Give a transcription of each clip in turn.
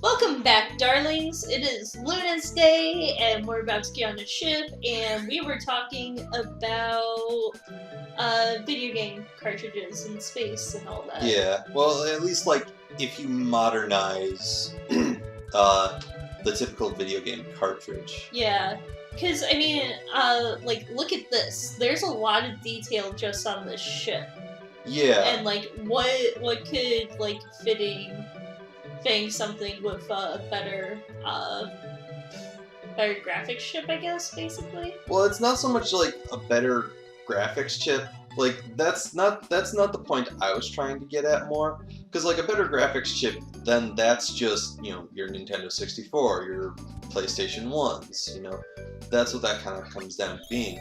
Welcome back, darlings. It is Luna's Day, and we're about to get on a ship, and we were talking about video game cartridges in space and all that. Yeah, well, at least, like, if you modernize the typical video game cartridge. Yeah, because, I mean, like, look at this. There's a lot of detail just on this ship. Yeah. And, like, what could, like, fitting something with a better graphics chip, I guess, basically. Well, it's not so much like a better graphics chip. Like that's not the point I was trying to get at more. Because like a better graphics chip, then that's just your Nintendo 64, your PlayStation 1s. That's what that kind of comes down to being.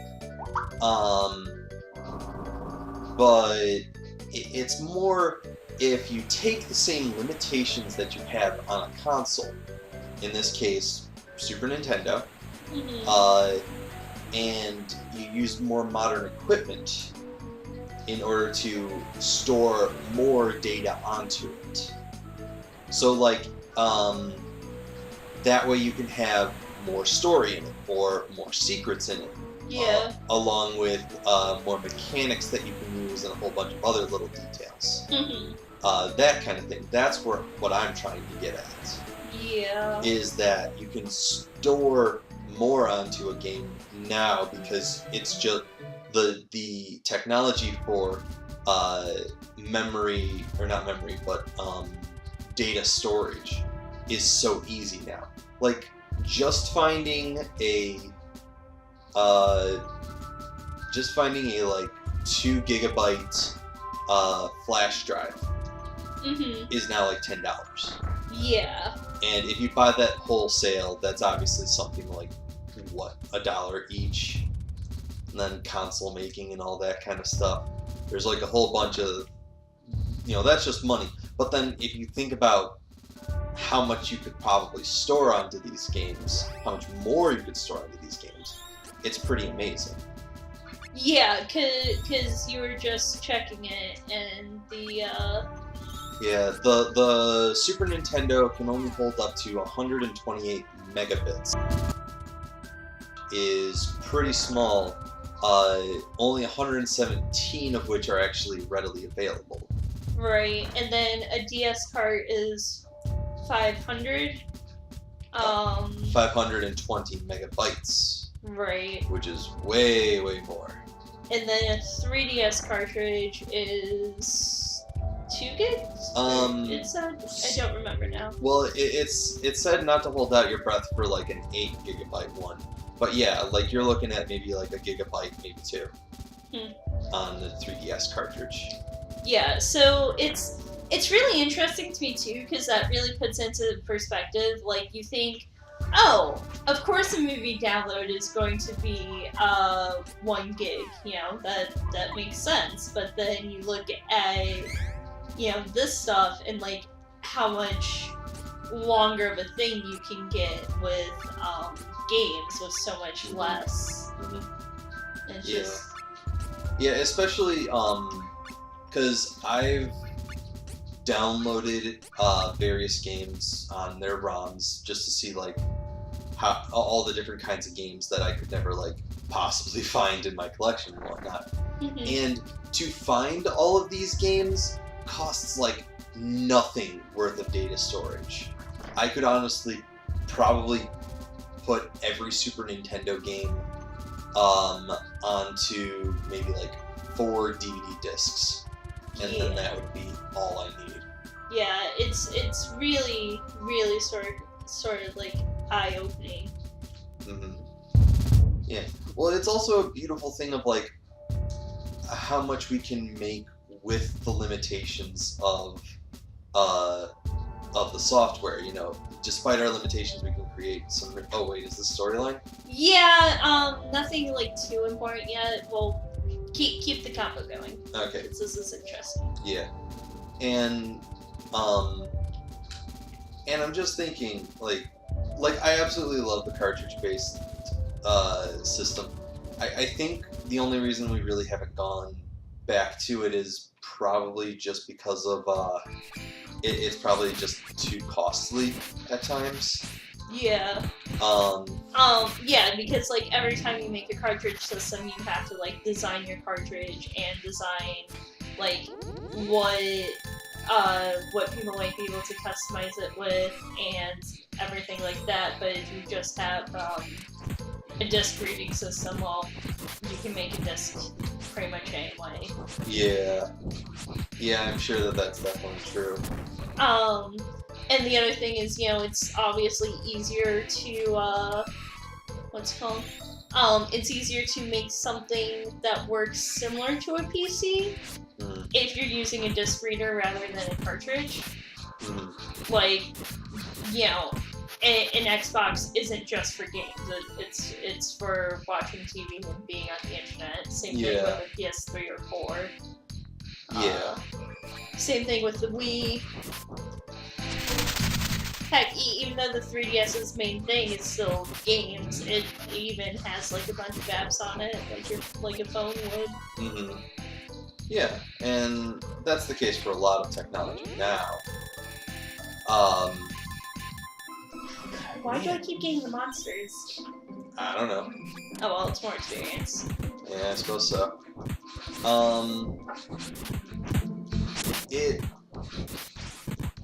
But it's more. If you take the same limitations that you have on a console, in this case, Super Nintendo, and you use more modern equipment in order to store more data onto it. So, like, that way you can have more story in it, or more secrets in it. Yeah. Along with more mechanics that you can use and a whole bunch of other little details. That kind of thing. That's what I'm trying to get at. Yeah. Is that you can store more onto a game now because it's just the technology for memory, or not memory, but data storage is so easy now. Like just finding a like 2 gigabyte flash drive is now like $10. Yeah. And if you buy that wholesale, that's obviously something like what, $1 each. And then console making and all that kind of stuff. There's like a whole bunch of that's just money. But then if you think about how much you could probably store onto these games, how much more you could store onto these games, it's pretty amazing. Yeah, cause you were just checking it, and the Super Nintendo can only hold up to 128 megabits. Is pretty small. Only 117 of which are actually readily available. Right, and then a DS cart is 500. 520 megabytes. Right. Which is way, way more. And then a 3DS cartridge is 2 gigs? It said? I don't remember now. Well, it said not to hold out your breath for like an 8 gigabyte one. But yeah, like you're looking at maybe like a gigabyte, maybe 2 on the 3DS cartridge. Yeah, so it's really interesting to me too, because that really puts into perspective, like you think, oh, of course a movie download is going to be 1 gig, that makes sense. But then you look at, this stuff and like how much longer of a thing you can get with games with so much less. It's just... Yeah, especially because I've downloaded various games on their ROMs just to see like how all the different kinds of games that I could never like possibly find in my collection and whatnot. And to find all of these games costs like nothing worth of data storage. I could honestly probably put every Super Nintendo game onto maybe like 4 DVD discs, and then that would be all I need. Yeah, it's really, really sort of like eye-opening. Yeah. Well, it's also a beautiful thing of like how much we can make with the limitations of the software. Despite our limitations, we can create some. Oh wait, is this storyline? Yeah. Nothing like too important yet. Well, keep the combo going. Okay. This is interesting. Yeah. And I'm just thinking, like I absolutely love the cartridge-based system. I think the only reason we really haven't gone back to it is probably just because of it's probably just too costly at times. Yeah. Um, Yeah, because like every time you make a cartridge system, you have to like design your cartridge and design like what people might be able to customize it with and everything like that. But if you just have a disc reading system, well, you can make a disc pretty much anyway. yeah, I'm sure that that's definitely true. And the other thing is, you know, it's obviously easier to what's it called? It's easier to make something that works similar to a PC if you're using a disc reader rather than a cartridge. Like, you know, an Xbox isn't just for games. It's for watching TV and being on the internet. Same thing with a PS3 or 4. Yeah. Same thing with the Wii. Heck, even though the 3DS's main thing is still games, it even has like a bunch of apps on it, like a phone would. Yeah, and that's the case for a lot of technology now. Why do I keep getting the monsters? I don't know. Oh well, it's more experience. Yeah, I suppose so.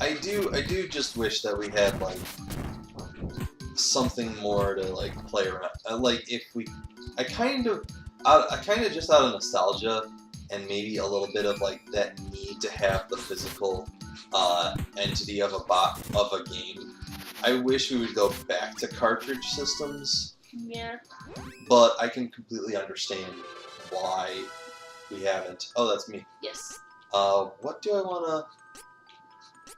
I do just wish that we had like something more to like play around. Like if we, I kind of just out of nostalgia and maybe a little bit of like that need to have the physical entity of a game. I wish we would go back to cartridge systems. Yeah. But I can completely understand why we haven't. Oh, that's me. Yes. What do I wanna?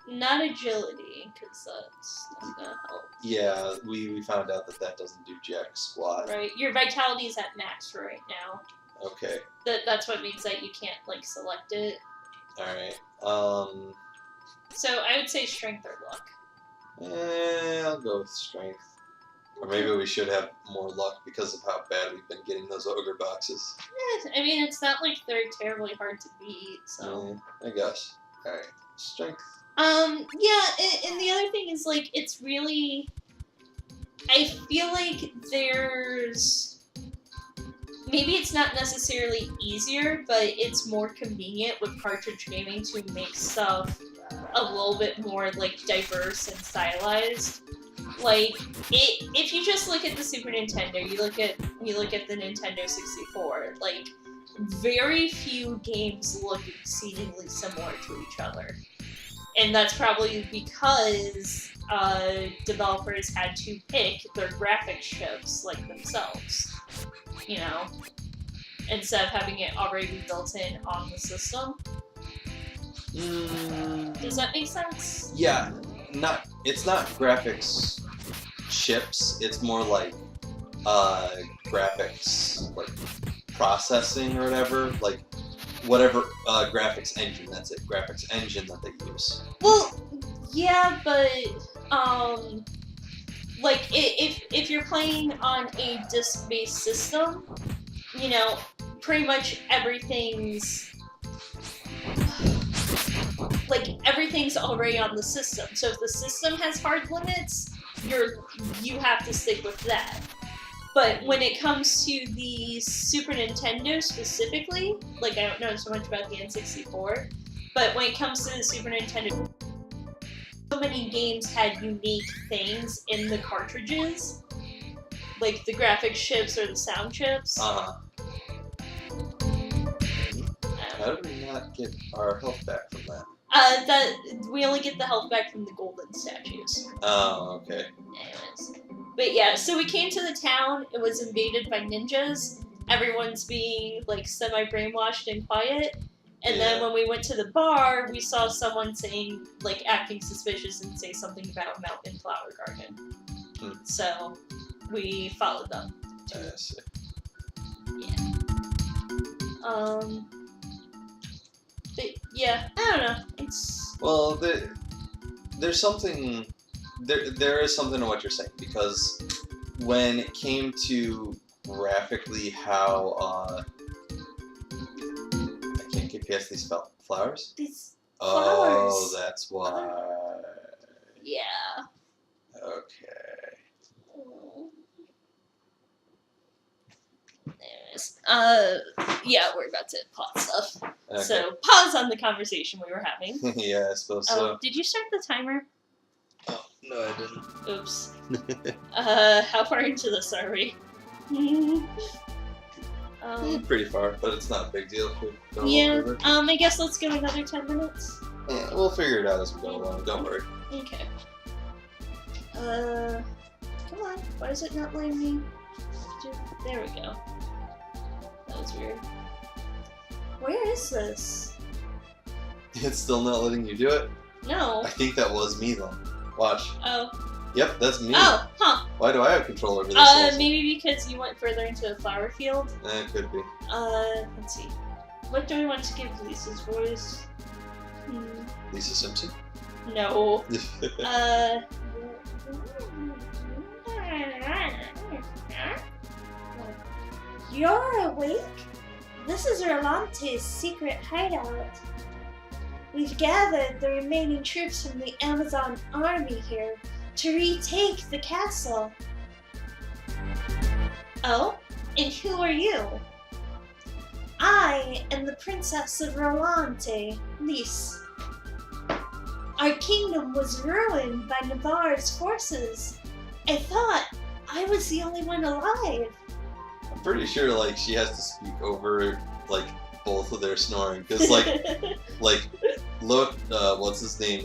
Not agility, because that's not gonna help. Yeah, we found out that doesn't do jack squat. Right. Your vitality is at max right now. Okay. That's what means that you can't like select it. All right. So I would say strength or luck. I'll go with strength. Or maybe we should have more luck because of how bad we've been getting those ogre boxes. I mean, it's not like they're terribly hard to beat, so. I guess. All right. Strength. Yeah, and the other thing is like it's really. I feel like there's. Maybe it's not necessarily easier, but it's more convenient with cartridge gaming to make stuff a little bit more like diverse and stylized. Like if you just look at the Super Nintendo, you look at the Nintendo 64, like very few games look exceedingly similar to each other. And that's probably because developers had to pick their graphics chips like themselves, you know, instead of having it already built in on the system. Does that make sense? Yeah, it's not graphics chips. It's more like graphics like processing or whatever graphics engine. That's it. Graphics engine that they use. Well, yeah, but like if you're playing on a disc-based system, you know, pretty much everything's already on the system. So if the system has hard limits, you have to stick with that. But when it comes to the Super Nintendo specifically, like I don't know so much about the N64, but when it comes to the Super Nintendo, so many games had unique things in the cartridges, like the graphics chips or the sound chips. How did we not get our health back from that? That we only get the health back from the golden statues. Oh, okay. Anyways. But yeah, so we came to the town, it was invaded by ninjas, everyone's being like semi-brainwashed and quiet, and then when we went to the bar, we saw someone saying, like acting suspicious and say something about a mountain flower garden. So, we followed them. I see. Yeah. But yeah, I don't know, it's... Well, there's something... There is something to what you're saying, because when it came to graphically how I can't get past these flowers. These Oh, Flowers. that's why. Yeah. Okay. Anyways, yeah, we're about to plot stuff. Okay. So pause on the conversation we were having. Yeah, I suppose Oh, so. did you start the timer? Oh, no, I didn't. Oops. How far into this are we? Pretty far, but it's not a big deal if we go a Yeah. little further. I guess let's go another 10 minutes. Yeah, we'll figure it out as we go along. Don't worry. Okay. Come on. Why is it not letting me? There we go. That was weird. Where is this? It's still not letting you do it? No. I think that was me, though. Watch. Oh. Yep, that's me. Oh, huh. Why do I have control over this? Also? Maybe because you went further into the flower field. It could be. Let's see. What do we want to give Lisa's voice? Lisa Simpson? No. You're awake? This is Rolante's secret hideout. We've gathered the remaining troops from the Amazon army here to retake the castle. Oh? And who are you? I am the Princess of Rolante, Lise. Our kingdom was ruined by Navarre's forces. I thought I was the only one alive. I'm pretty sure, like, she has to speak over, like, both of their snoring. Because, like, look, what's his name?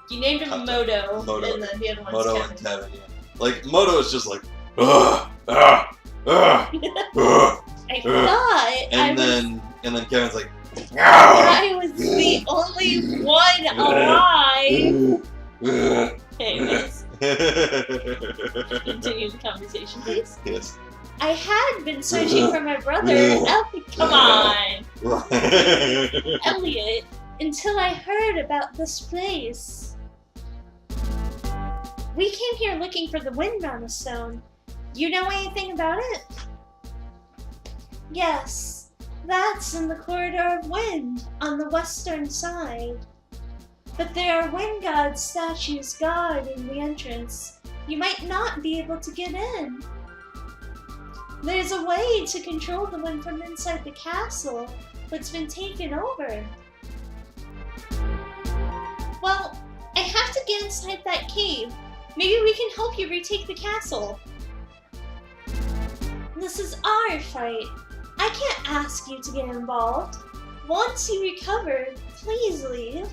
You named him Moto, Moto. and then the other one's Moto Kevin. and Kevin, yeah. Like, Moto is just like, ugh, ugh, ugh, ugh. I thought And then Kevin's like, I was the only one alive. Anyways, continue the conversation, please. Yes. I had been searching for my brother, come on, Elliot, until I heard about this place. We came here looking for the Windmana Stone. Do you know anything about it? Yes, that's in the Corridor of Wind, on the western side. But there are wind god statues guarding the entrance. You might not be able to get in. There's a way to control the wind from inside the castle, but it's been taken over. Well, I have to get inside that cave. Maybe we can help you retake the castle. This is our fight. I can't ask you to get involved. Once you recover, please leave.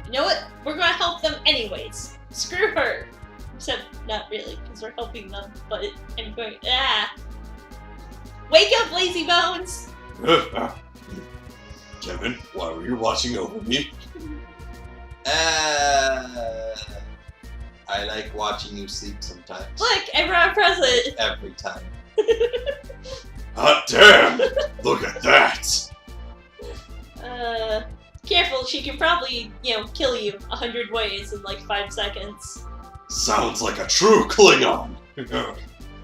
You know what? We're gonna help them anyways. Screw her. Except, not really, because we're helping them, but I'm going, Wake up, lazy bones! Kevin, why were you watching over me? I like watching you sleep sometimes. Look, I brought a present! Every time. Hot damn! Look at that! Careful, she can probably, kill you 100 ways in like 5 seconds. Sounds like a true Klingon! I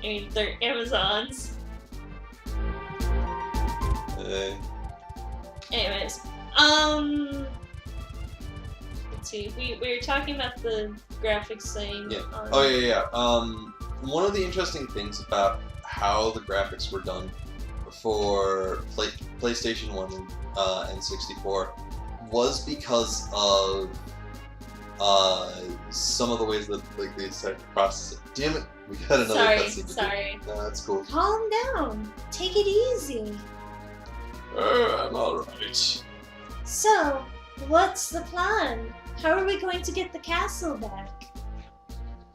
mean, they're Amazons. Anyways, let's see, we were talking about the graphics thing. Yeah. Oh, yeah. One of the interesting things about how the graphics were done for PlayStation 1 and 64 was because of some of the ways that they decided to process it. Damn it, we got another cutscene to do. Sorry. No, that's cool. Calm down. Take it easy. I'm alright. So, what's the plan? How are we going to get the castle back?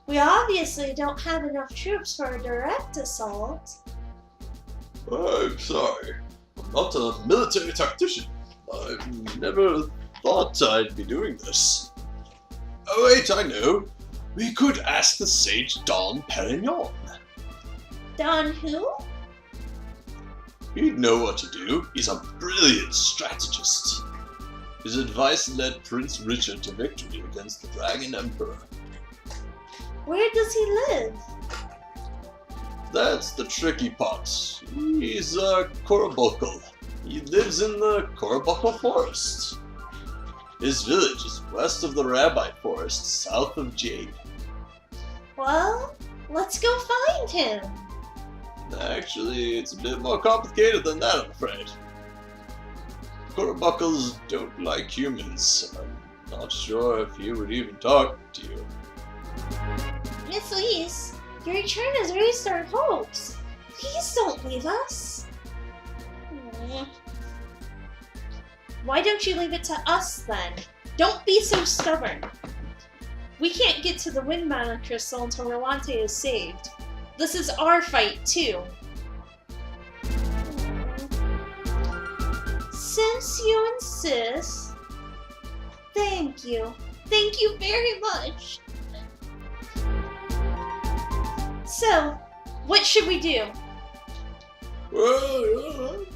We obviously don't have enough troops for a direct assault. I'm sorry. I'm not a military tactician. I never thought I'd be doing this. Oh wait, I know. We could ask the sage Don Perignon. Don who? He'd know what to do. He's a brilliant strategist. His advice led Prince Richard to victory against the Dragon Emperor. Where does he live? That's the tricky part. He's a Korobokal. He lives in the Korobokal Forest. His village is west of the Rabbi Forest, south of Jade. Well, let's go find him. Actually, it's a bit more complicated than that, I'm afraid. Korobokals don't like humans. I'm not sure if he would even talk to you. Miss Elise, you're trying to raise our hopes. Please don't leave us. Why don't you leave it to us then? Don't be so stubborn. We can't get to the Wind Mana Crystal until Rolante is saved. This is our fight too. Since you insist, thank you. Thank you very much. So, what should we do? Well,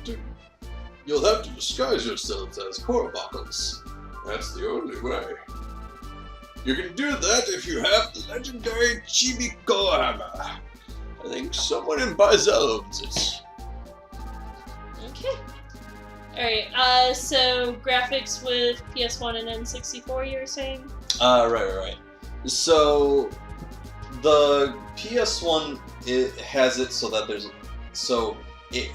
you'll have to disguise yourselves as Korobokals. That's the only way. You can do that if you have the legendary Chibiko hammer. I think someone in Baizel owns it. Okay. Alright, so graphics with PS1 and N64, you were saying? Right. So, the PS1, it has it so that it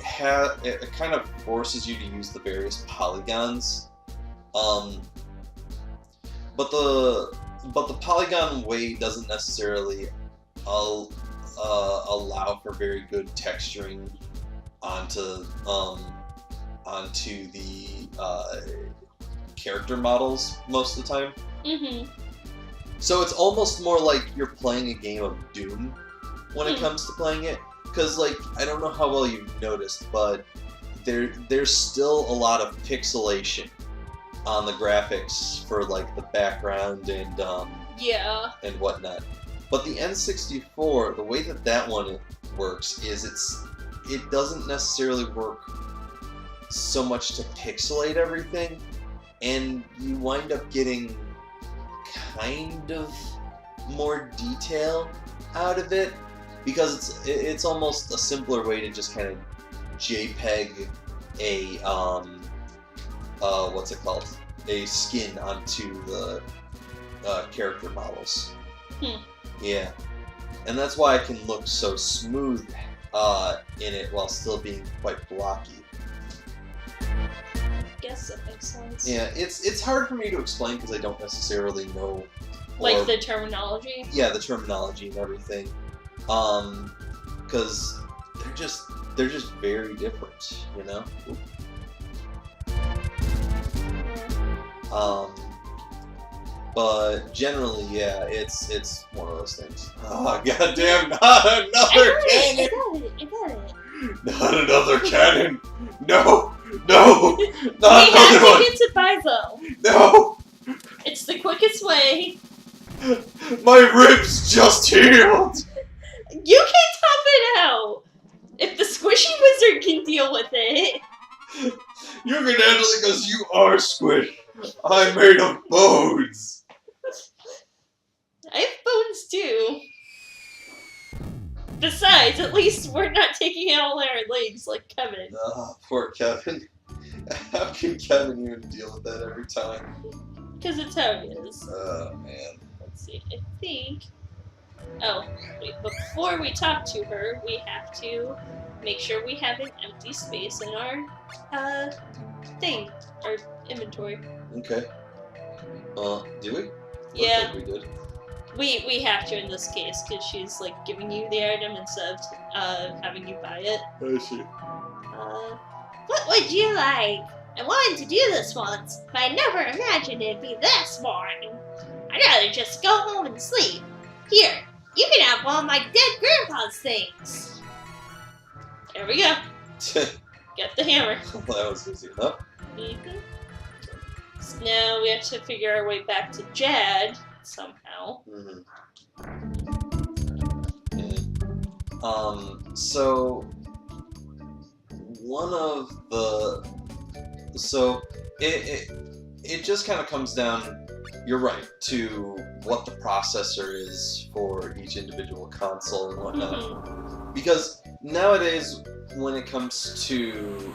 kind of forces you to use the various polygons. But the polygon way doesn't necessarily allow for very good texturing onto the character models most of the time. Mm-hmm. So it's almost more like you're playing a game of Doom when it comes to playing it. Because, like, I don't know how well you've noticed, but there's still a lot of pixelation on the graphics for, like, the background and and whatnot. But the N64, the way that one works is it doesn't necessarily work so much to pixelate everything, and you wind up getting kind of more detail out of it, because it's almost a simpler way to just kind of JPEG a what's it called? A skin onto the character models. Yeah, and that's why it can look so smooth in it while still being quite blocky. Guess that makes sense. Yeah, it's hard for me to explain because I don't necessarily know. Like the terminology? Yeah, the terminology and everything. Because they're just very different, you know? But generally, yeah, it's one of those things. Oh, goddamn, not another cannon! I got it. Not another cannon! No! We have to get to Baizo. No! It's the quickest way. My ribs just healed! You can tough it out! If the squishy wizard can deal with it. You can handle it because you are squish. I'm made of bones. I have bones too. Besides, at least we're not taking out all our legs like Kevin. Oh, poor Kevin. How can Kevin even deal with that every time? Because it's how it is. Oh, man. Let's see, I think... Oh, wait, before we talk to her, we have to make sure we have an empty space in our, thing. Our inventory. Okay. Do we? Yeah. We did. We have to in this case, because she's, like, giving you the item instead of, having you buy it. I see. What would you like? I wanted to do this once, but I never imagined it'd be this boring. I'd rather just go home and sleep. Here, you can have one of my dead grandpa's things. There we go. Get the hammer. That was easy enough. Mm-hmm. So now we have to figure our way back to Jad somehow. Mm-hmm. So one of the it just kind of comes down, you're right, to what the processor is for each individual console and whatnot. Mm-hmm. because nowadays when it comes to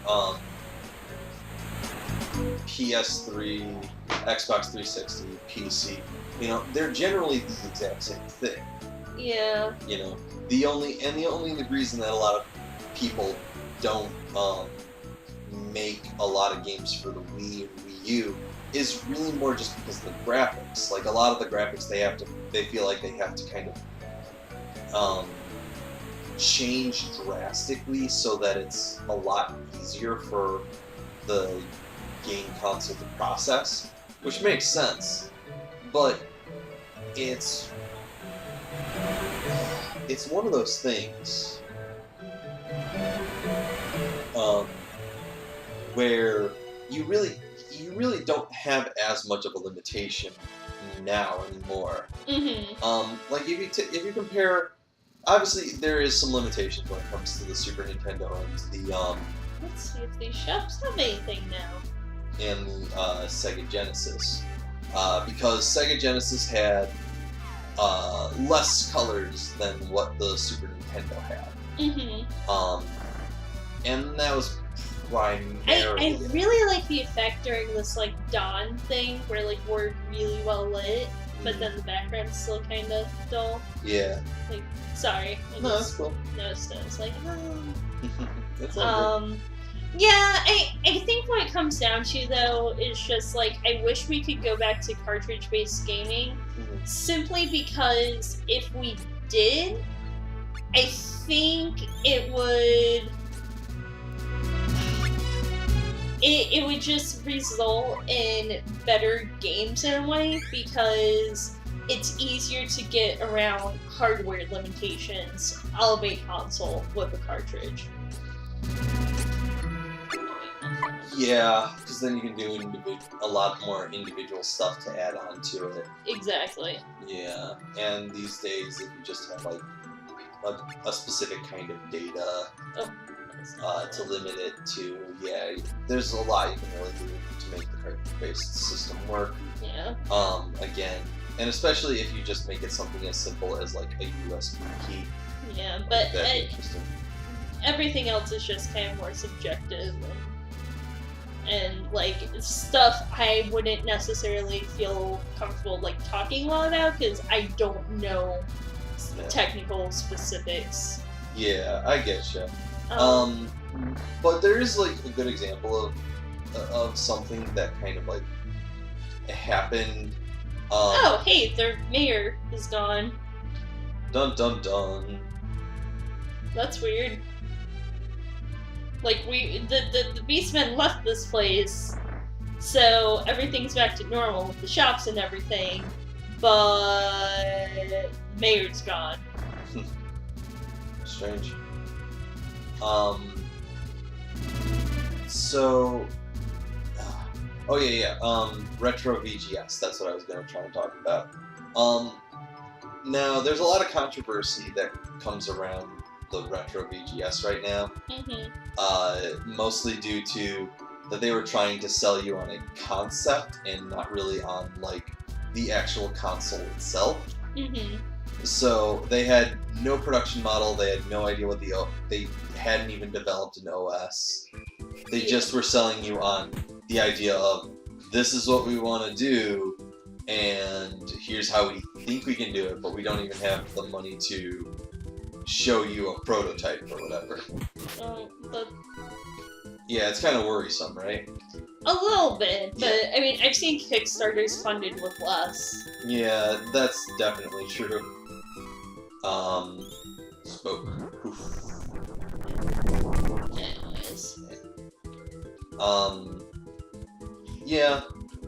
PS3, Xbox 360, PC, you know, they're generally the exact same thing. Yeah. You know, the only reason that a lot of people don't make a lot of games for the Wii and Wii U is really more just because of the graphics. Like a lot of the graphics, they feel like they have to kind of change drastically so that it's a lot easier for the game console to process, which makes sense. But it's one of those things where you really don't have as much of a limitation now anymore. Mm-hmm. Like if you compare, obviously there is some limitations when it comes to the Super Nintendo and the Let's see if these shops have anything now. and the Sega Genesis, because Sega Genesis had less colors than what the Super Nintendo had. Mm-hmm. And that was primarily. I really like the effect during this like dawn thing where like we're really well lit, but then the background's still kind of dull. Yeah. Like, sorry. I No, that's just cool. noticed it. I was like, oh. That's all good. Yeah, I think what it comes down to though is just like I wish we could go back to cartridge-based gaming, simply because if we did, I think it would just result in better games in a way, because it's easier to get around hardware limitations of a console with a cartridge. Yeah, because then you can do a lot more individual stuff to add on to it. Exactly. Yeah, and these days if you just have like a specific kind of data to limit it to, yeah, there's a lot you can really do to make the cartridge-based system work. Yeah. Again, and especially if you just make it something as simple as like a USB key. Yeah, but That'd be interesting. everything else is just kind of more subjective and like stuff I wouldn't necessarily feel comfortable like talking a lot about because I don't know technical specifics. Yeah, I get you. But there is like a good example of something that kind of like Oh, happened. hey, their mayor is gone. Dun dun dun. That's weird. Like the Beastmen left this place, so everything's back to normal with the shops and everything, but mayor's gone. Strange. So, oh yeah. Retro VGS. That's what I was going to try and talk about. Now there's a lot of controversy that comes around the retro VGS right now. Mostly due to that they were trying to sell you on a concept and not really on like the actual console itself. So they had no production model. They had no idea what they hadn't even developed an OS. They just were selling you on the idea of this is what we want to do, and here's how we think we can do it, but we don't even have the money to show you a prototype or whatever. Yeah, it's kind of worrisome, right? A little bit, but I mean, I've seen Kickstarters funded with less. Yeah, that's definitely true. Anyways. Yeah,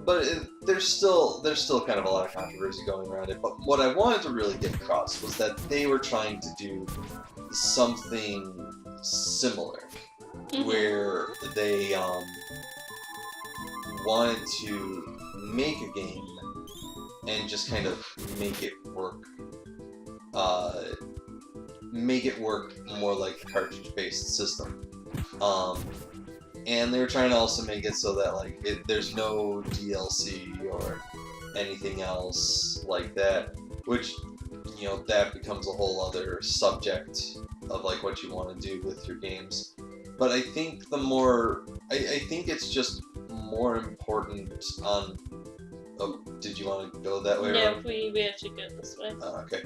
but there's still kind of a lot of controversy going around it. But what I wanted to really get across was that they were trying to do something similar, where they wanted to make a game and just kind of make it work more like a cartridge-based system. And they were trying to also make it so that like there's no DLC or anything else like that, which that becomes a whole other subject of like what you want to do with your games. But I think I think it's just more important on. Oh, did you want to go that way? No, we have to go this way. Okay.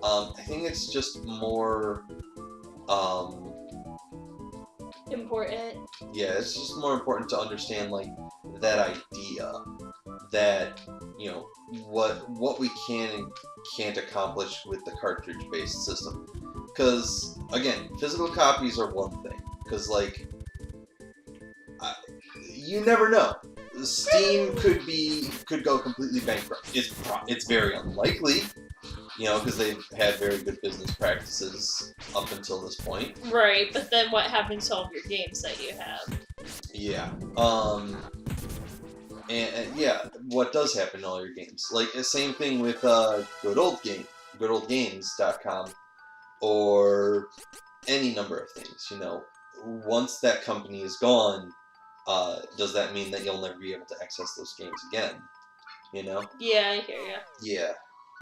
I think it's just more. Important. Yeah, it's just more important to understand like that idea that what we can and can't accomplish with the cartridge-based system. Because again, physical copies are one thing. Because like, you never know. Steam could go completely bankrupt. It's very unlikely, because they've had very good business practices up until this point. Right, but then what happens to all of your games that you have? Yeah. And yeah, what does happen in all your games? Like the same thing with goodoldgames.com, or any number of things. Once that company is gone, does that mean that you'll never be able to access those games again? Yeah, I hear you. Yeah,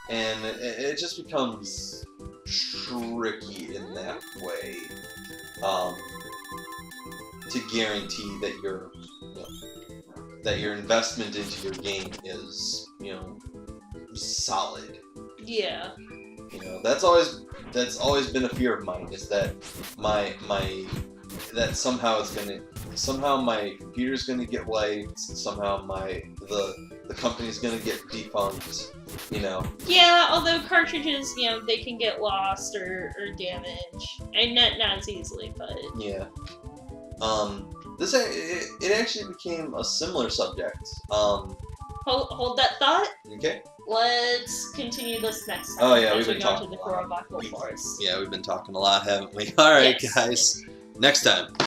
and it just becomes tricky in that way, to guarantee that your investment into your game is solid. Yeah. That's always been a fear of mine, is that that somehow my computer's gonna get wiped, somehow the company's gonna get defunct, Yeah, although cartridges, they can get lost or damaged, and not as easily, but yeah. It actually became a similar subject. hold that thought. Okay. Let's continue this next time. Oh yeah, as we've been we go talking to the a lot. Korobako Forest. Yeah, we've been talking a lot, haven't we? All right, Yes. guys. Next time.